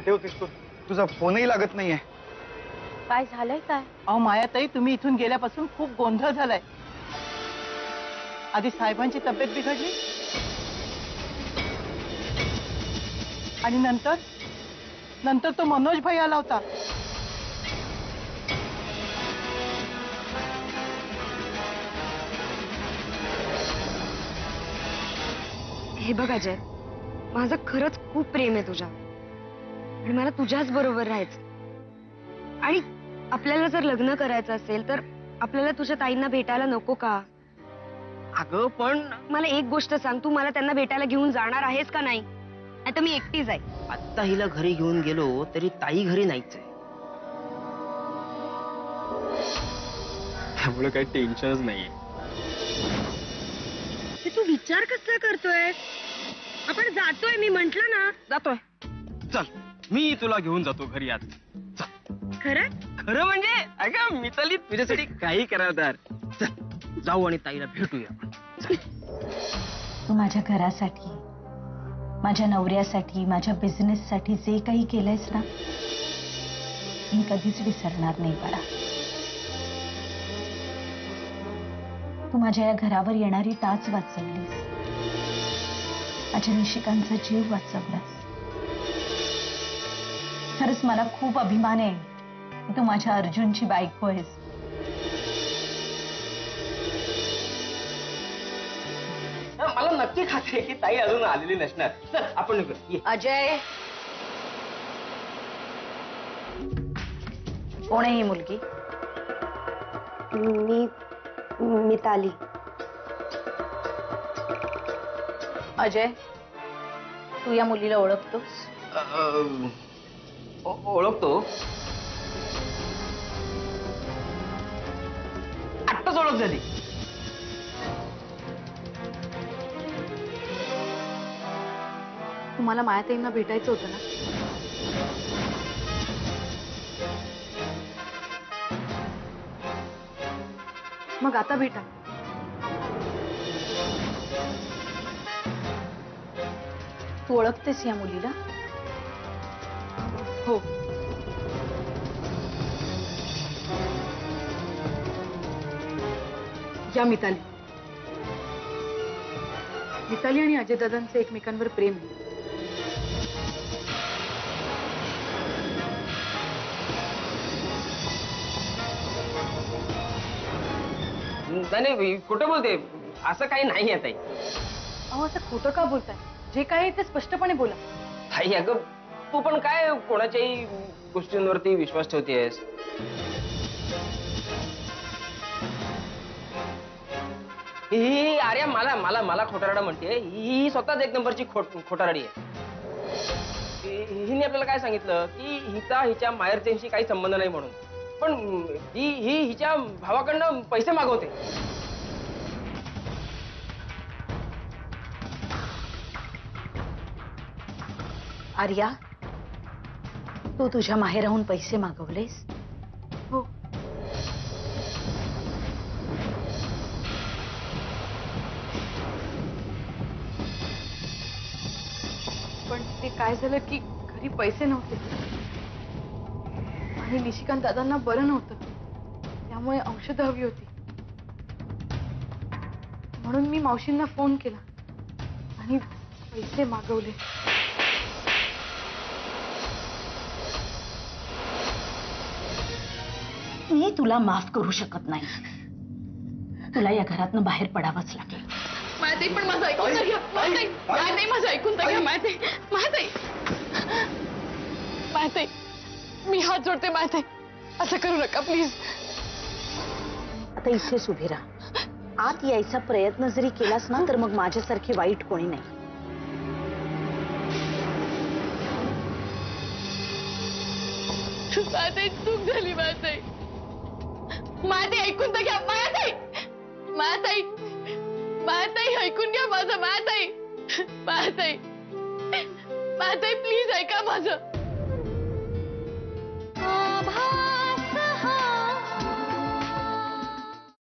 कुठे होतीस तू? तुझा फोनही लागत नाहीये. काय झालंय काय? अहो मायाताई, तुम्ही इथून गेल्यापासून खूप गोंधळ झालाय. आधी साहेबांची तब्येत बिघडली आणि नंतर तो मनोज भाई आला होता. हे बघ अजय, माझं खरंच खूप प्रेम आहे तुझ्या आणि मला तुझ्याच बरोबर राहायचं. आणि आपल्याला जर लग्न करायचं असेल तर आपल्याला तुझ्या ताईंना भेटायला नको का? अगं पण मला एक गोष्ट सांग, तू मला त्यांना भेटायला घेऊन जाणार आहेस का नाही? नाहीतर मी एकटीच आहे. आत्ता हिला घरी घेऊन गेलो तरी ताई घरी नाहीच आहे. त्यामुळे काही टेन्शनच नाहीये. तू विचार कसला करतोय? आपण जातोय, मी म्हंटल ना जातोय. चल, मी तुला घेऊन जातो घरी आज. खरं खरं म्हणजे अगं मिताली, तुझ्यासाठी काही करावं तर. चल जाऊ आणि ताईला भेटूया. तू माझ्या घरासाठी, माझ्या नवऱ्यासाठी, माझ्या बिझनेससाठी जे काही केलंयस ना, मी कधीच विसरणार नाही बाळा. तू माझ्या या घरावर येणारी टाच वाचवलीस, माझ्या निशिकांचा जीव वाचवलास. खरंच मला खूप अभिमान आहे की तू माझ्या अर्जुनची बायको आहेस. मला नक्की खात्री आहे की ताई अजून आलेली नसणार. चल आपण निघू. अजय, कोण आहे ही मुलगी? मी मिताली. अजय, तू या मुलीला ओळखतोस? ओळखतो. आत्ताच ओळख झाली. तुम्हाला मायाताईंना भेटायचं होतं ना? मग आता भेटा. तू ओळखतेस या मुलीला? हो. या मिताली. मिताली आणि अजयदादांचं एकमेकांवर प्रेम आहे. नाही, कुठं बोलते? असं काही नाही आहे ताई. अहो, असं खोटं का बोलताय? जे काय आहे ते स्पष्टपणे बोला. ताई अगं, तू पण काय कोणाच्याही गोष्टींवरती विश्वास ठेवतेस? ही आर्या मला मला मला खोटारडा म्हणते. ही स्वतःच एक नंबरची खोटारडी आहे. हिने आपल्याला काय सांगितलं की हिच्या माहेरच्यांशी काही संबंध नाही म्हणून, पण ही हिच्या भावाकडनं पैसे मागवते. आर्या, तू तुझ्या माहेराहून पैसे मागवलेस? हो. पण ते काय झालं की घरी पैसे नव्हते आणि निशिकांत दादांना बरं नव्हतं, त्यामुळे औषधं हवी होती. म्हणून मी मावशींना फोन केला आणि पैसे मागवले. मी तुला माफ करू शकत नाही. तुला या घरातनं बाहेर पडावंच लागेल. मायाताई, पण माझं ऐकून तर घ्या. मायाताई, माझं ऐकून तर घ्या. मायाताई, मायाताई, मी हात जोडते. मायाताई, असं करू नका प्लीज. आता इथेच उभी राहा. आत यायचा प्रयत्न जरी केलास ना तर मग माझ्यासारखी वाईट कोणी नाही. मायाताई, चूक झाली. मायाताई, मायाताई, ऐकून तर घ्या. मायाताई, मायाताई, मायाताई, ऐकून घ्या माझं. मायाताई, मायाताई, मायाताई, प्लीज ऐका माझं.